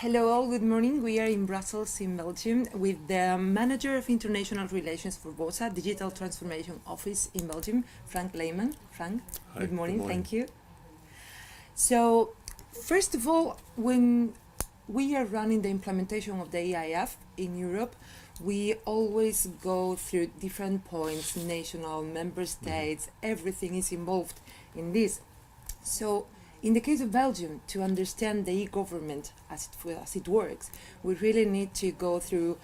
Hello all, good morning. We are in Brussels in Belgium with the Manager of International Relations for BOSA, Digital Transformation Office in Belgium, Frank Leyman. Frank, Hi, good morning, good morning. thank you. So, first of all, when we are running the implementation of the EIF in Europe, we always go through different points, national, member states, everything is involved in this. So, in the case of Belgium, to understand the e-government as it works, we really need to go through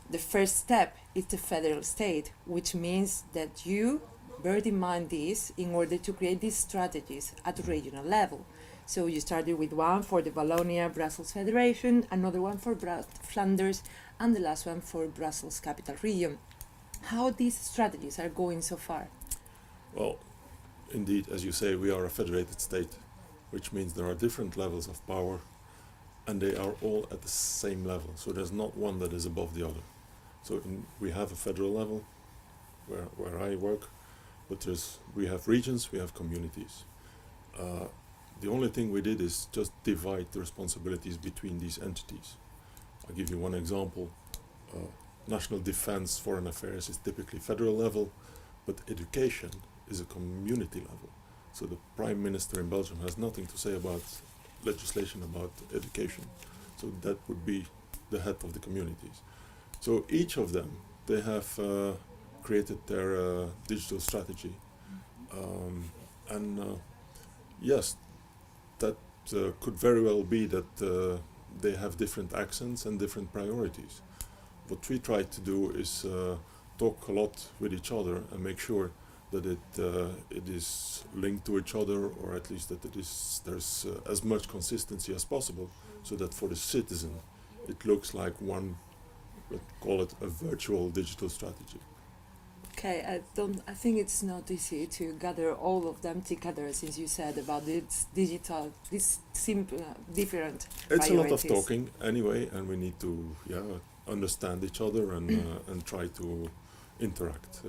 the first step is the federal state, which means that you bear in mind this in order to create these strategies at regional level. So you started with one for the Wallonia Brussels Federation, another one for Flanders, and the last one for Brussels Capital Region. How these strategies are going so far? Well, indeed, as you say, we are a federated state, which means there are different levels of power and they are all at the same level. So there's not one that is above the other. So we have a federal level where I work, but we have regions, we have communities. The only thing we did is just divide the responsibilities between these entities. I'll give you one example. National defense, foreign affairs is typically federal level, but education is a community level. So the Prime Minister in Belgium has nothing to say about legislation about education. So that would be the head of the communities. So each of them, they have created their digital strategy. Yes, that could very well be that they have different accents and different priorities. What we try to do is talk a lot with each other and make sure that it is linked to each other, or at least that there's as much consistency as possible, so that for the citizen it looks like one, let's call it a virtual digital strategy. Okay, I think it's not easy to gather all of them together, since you said about this digital, this simple, different It's a lot of priorities. talking anyway, and we need to understand each other and try to interact.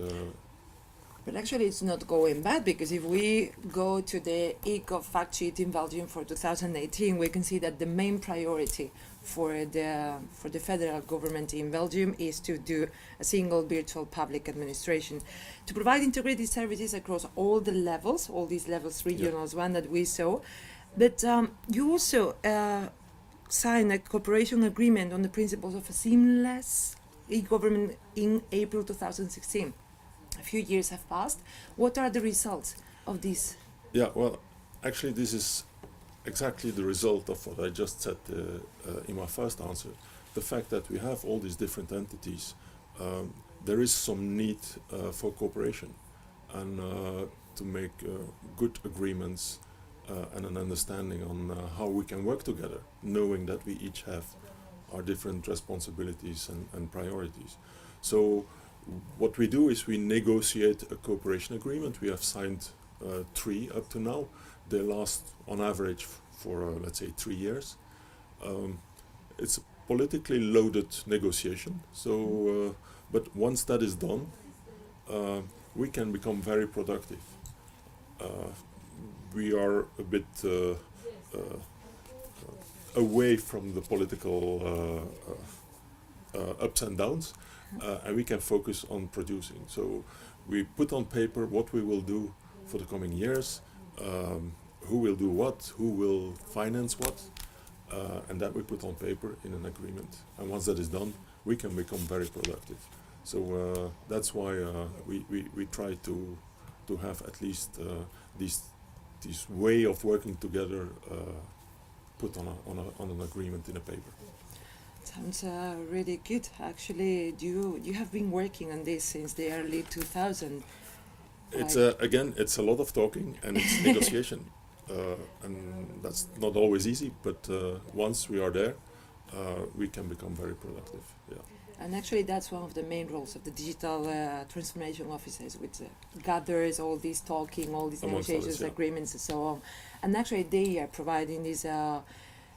But actually, it's not going bad, because if we go to the eGov fact sheet in Belgium for 2018, we can see that the main priority for the federal government in Belgium is to do a single virtual public administration, to provide integrated services across all the levels, all these levels, regionals, one that we saw. But you also signed a cooperation agreement on the principles of a seamless e-government in April 2016. A few years have passed. What are the results of this? Yeah, well, actually, this is exactly the result of what I just said in my first answer. The fact that we have all these different entities, there is some need for cooperation and to make good agreements and an understanding on how we can work together, knowing that we each have our different responsibilities and priorities. So what we do is we negotiate a cooperation agreement. We have signed 3 up to now. They last on average for let's say 3 years. It's a politically loaded negotiation. So, but once that is done, we can become very productive. We are a bit away from the political ups and downs. And we can focus on producing. So we put on paper what we will do for the coming years, who will do what, who will finance what, and that we put on paper in an agreement. And once that is done, we can become very productive. So that's why we try to have at least this way of working together put on an agreement in a paper. Sounds really good. Actually, you have been working on this since the early 2000s. It's again, it's a lot of talking and it's negotiation, and that's not always easy. But once we are there, we can become very productive. Yeah. And actually, that's one of the main roles of the digital transformation offices, which gathers all this talking, all these Amongst negotiations, others, yeah. agreements, and so on. And actually, they are providing this.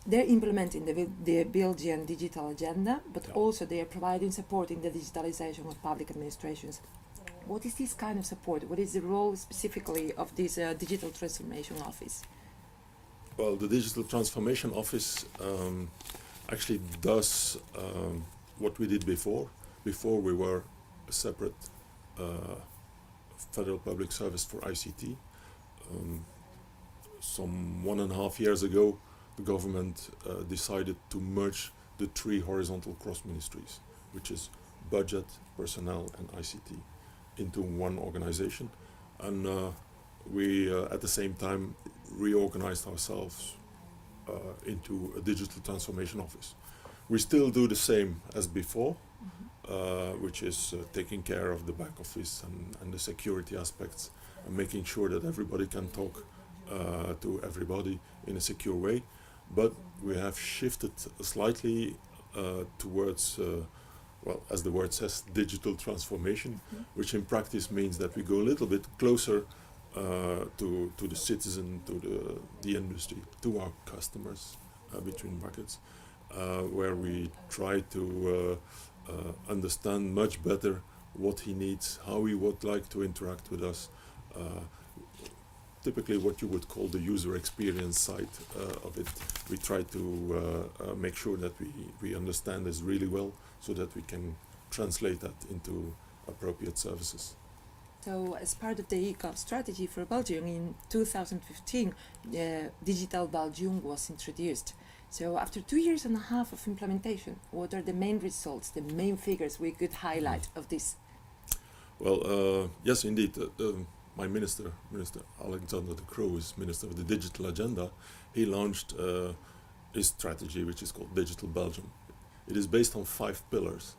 They're implementing the Belgian digital agenda, but Yeah. also they are providing support in the digitalization of public administrations. What is this kind of support? What is the role specifically of this digital transformation office? Well, the Digital Transformation Office actually does what we did before. Before we were a separate federal public service for ICT. Some 1.5 years ago, the government decided to merge the three horizontal cross ministries, which is budget, personnel, and ICT, into one organization. And we, at the same time, reorganized ourselves into a digital transformation office. We still do the same as before, which is taking care of the back office and the security aspects, and making sure that everybody can talk to everybody in a secure way. But we have shifted slightly towards, well, as the word says, digital transformation, which in practice means that we go a little bit closer to the citizen, to the industry, to our customers, between brackets, where we try to understand much better what he needs, how he would like to interact with us. Typically what you would call the user experience side of it. We try to make sure that we understand this really well, so that we can translate that into appropriate services. So, as part of the e-com strategy for Belgium in 2015, Digital Belgium was introduced. So, after 2.5 years of implementation, what are the main results, the main figures we could highlight of this? Well, yes, indeed. My Minister Alexander De Croo, is Minister of the Digital Agenda. He launched his strategy, which is called Digital Belgium. It is based on 5 pillars,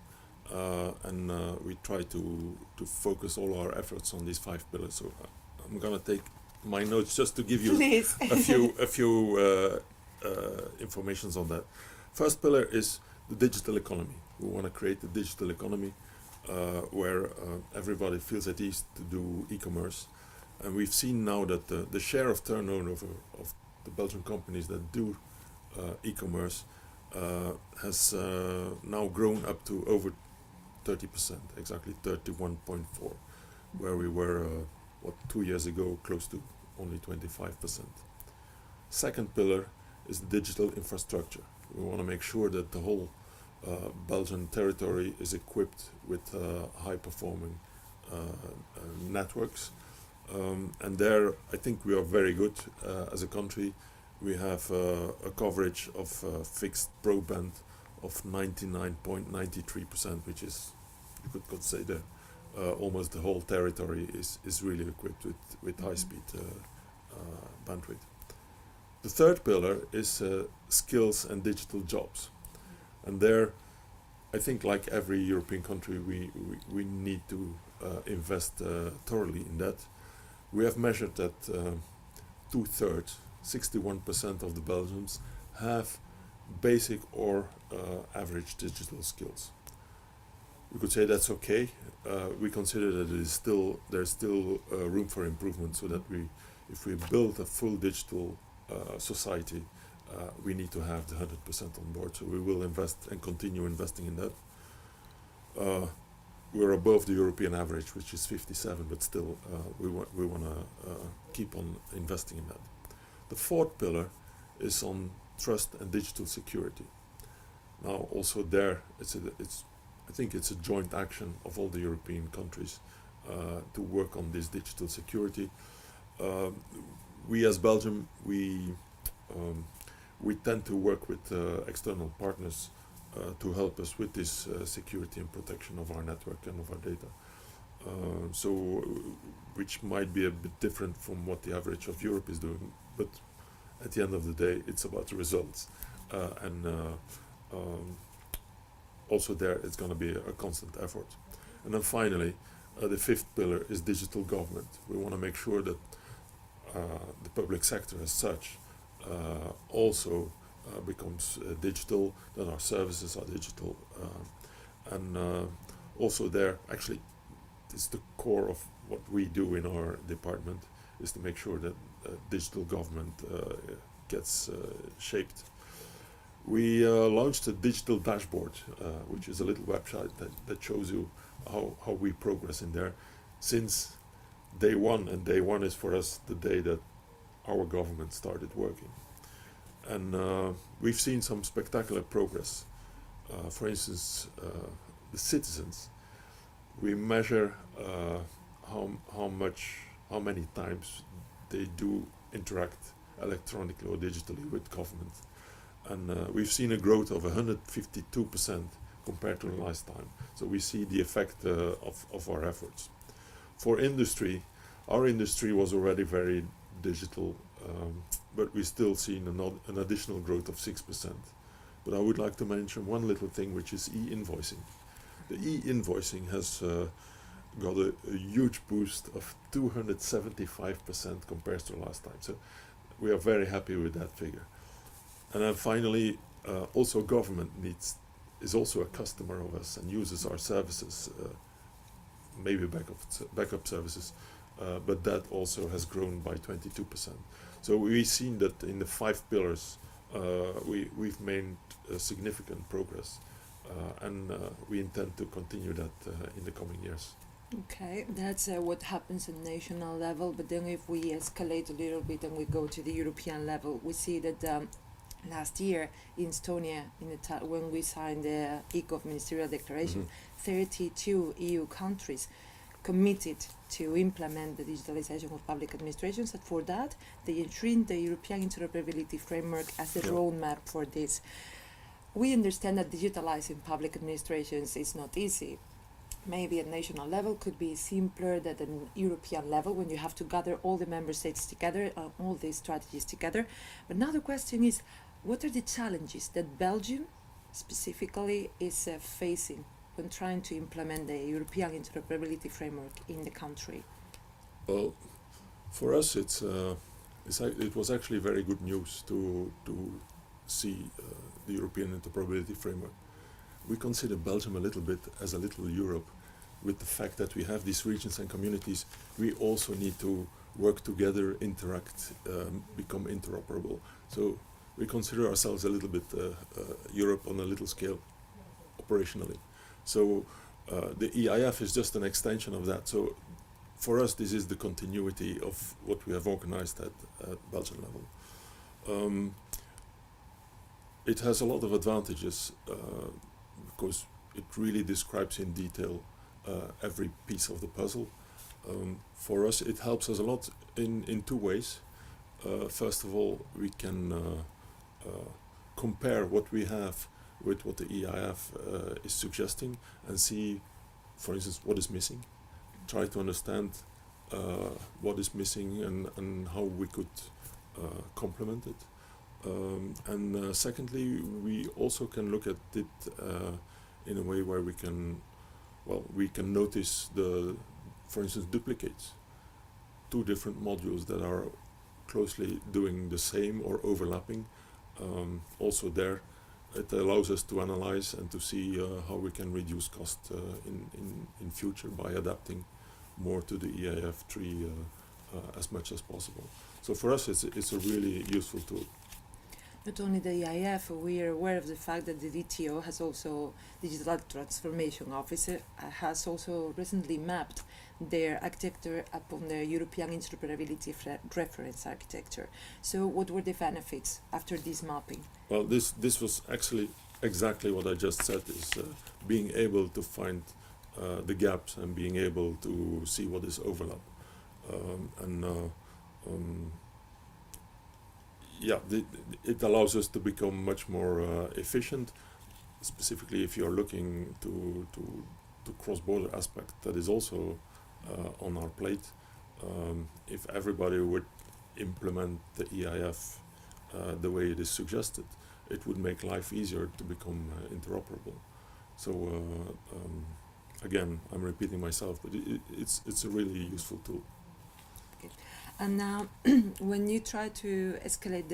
and we try to focus all our efforts on these 5 pillars. So I'm gonna take my notes just to give you a few informations on that. First pillar is the digital economy. We want to create a digital economy where everybody feels at ease to do e-commerce. And we've seen now that the share of turnover of the Belgian companies that do e-commerce has now grown up to over 30%, exactly 31.4%, where we were, 2 years ago, close to only 25%. Second pillar is the digital infrastructure. We want to make sure that the whole Belgian territory is equipped with high-performing networks, and there I think we are very good as a country. We have a coverage of fixed broadband of 99.93%, which is, you could consider almost the whole territory is really equipped with high-speed bandwidth. The third pillar is skills and digital jobs. And there, I think like every European country, we need to invest thoroughly in that. We have measured that 2/3, 61% of the Belgians have basic or average digital skills. We could say that's okay. We consider that there's still room for improvement, so that if we build a full digital society, we need to have the 100% on board. So we will invest and continue investing in that. We're above the European average, which is 57, but still we want to keep on investing in that. The fourth pillar is on trust and digital security. Now, also there, I think it's a joint action of all the European countries to work on this digital security. We as Belgium, we tend to work with external partners to help us with this security and protection of our network and of our data. So, which might be a bit different from what the average of Europe is doing, but at the end of the day, it's about the results. And also there, it's going to be a constant effort. And then finally, the fifth pillar is digital government. We want to make sure that the public sector as such also becomes digital, that our services are digital, and also there, actually, it's the core of what we do in our department, is to make sure that digital government gets shaped. We launched a digital dashboard, which is a little website that shows you how we progress in there since day one, and day one is for us the day that our government started working. and we've seen some spectacular progress. For instance, the citizens. We measure how many times they do interact electronically or digitally with government, and we've seen a growth of 152% compared to the last time. So we see the effect of our efforts. For industry, our industry was already very digital, but we still seen an additional growth of 6%. But I would like to mention one little thing, which is e-invoicing. The e-invoicing has got a huge boost of 275% compared to last time. So we are very happy with that figure. And then finally, also government is also a customer of us and uses our services, maybe backup services, but that also has grown by 22%. So we've seen that in the 5 pillars, we've made significant progress, and we intend to continue that in the coming years. Okay, that's what happens at national level, but then if we escalate a little bit and we go to the European level, we see that last year in Estonia, when we signed the ECOF Ministerial Declaration, 32 EU countries committed to implement the digitalization of public administrations, and for that they enshrined the European interoperability framework as the roadmap for this. We understand that digitalizing public administrations is not easy. Maybe at national level could be simpler than at European level, when you have to gather all the member states together, all these strategies together. But now the question is, what are the challenges that Belgium specifically is facing when trying to implement the European interoperability framework in the country? Well, for us, it was actually very good news to see the European interoperability framework. We consider Belgium a little bit as a little Europe. With the fact that we have these regions and communities, we also need to work together, interact, become interoperable. So we consider ourselves a little bit Europe on a little scale, operationally. So the EIF is just an extension of that. So for us, this is the continuity of what we have organized at Belgian level. It has a lot of advantages because it really describes in detail every piece of the puzzle. For us, it helps us a lot in two ways. First of all, we can compare what we have with what the EIF is suggesting and see, for instance, what is missing. Try to understand what is missing and how we could complement it. And secondly, we also can look at it in a way where we can notice for instance, duplicates. Two different modules that are closely doing the same or overlapping. Also there, it allows us to analyze and to see how we can reduce cost in future by adapting more to the EIF3 as much as possible. So for us, it's a really useful tool. Not only the EIF, we are aware of the fact that the DTO has also, Digital Transformation Office, has also recently mapped their architecture upon the European interoperability reference architecture. So what were the benefits after this mapping? Well, this was actually exactly what I just said, is being able to find the gaps and being able to see what is overlap. It allows us to become much more efficient, specifically if you're looking to cross-border aspect that is also on our plate. If everybody would implement the EIF the way it is suggested, it would make life easier to become interoperable. So again, I'm repeating myself, but it's a really useful tool. Okay. And now, when you try to escalate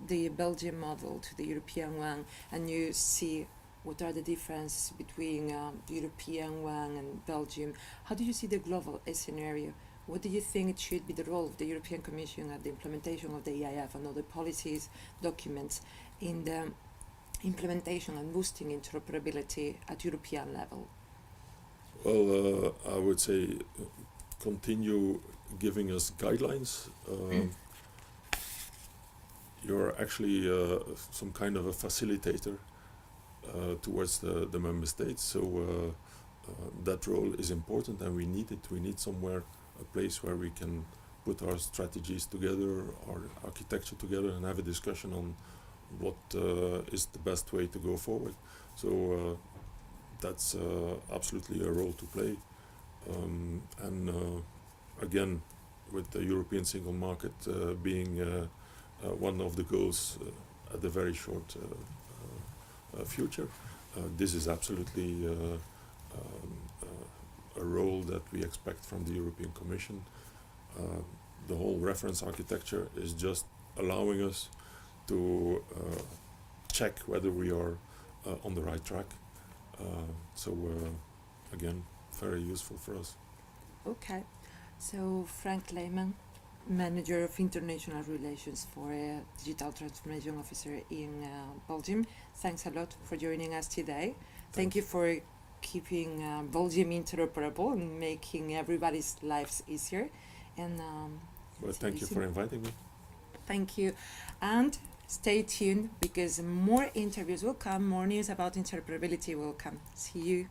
the Belgian model to the European one, and you see what are the differences between the European one and Belgium, how do you see the global scenario? What do you think it should be the role of the European Commission at the implementation of the EIF and other policies, documents in the implementation and boosting interoperability at European level? Well, I would say continue giving us guidelines. you're actually some kind of a facilitator towards the member states. So that role is important, and we need it. We need somewhere, a place where we can put our strategies together, our architecture together, and have a discussion on what is the best way to go forward. So that's absolutely a role to play. And again, with the European single market being one of the goals at the very short future, this is absolutely a role that we expect from the European Commission. The whole reference architecture is just allowing us to check whether we are on the right track. So again, very useful for us. Okay, so Frank Leyman, Manager of International Relations for Digital Transformation Officer in Belgium, thanks a lot for joining us today. Thank you for keeping Belgium interoperable and making everybody's lives easier. And well, thank you for inviting me. Thank you. And stay tuned, because more interviews will come, more news about interoperability will come. See you.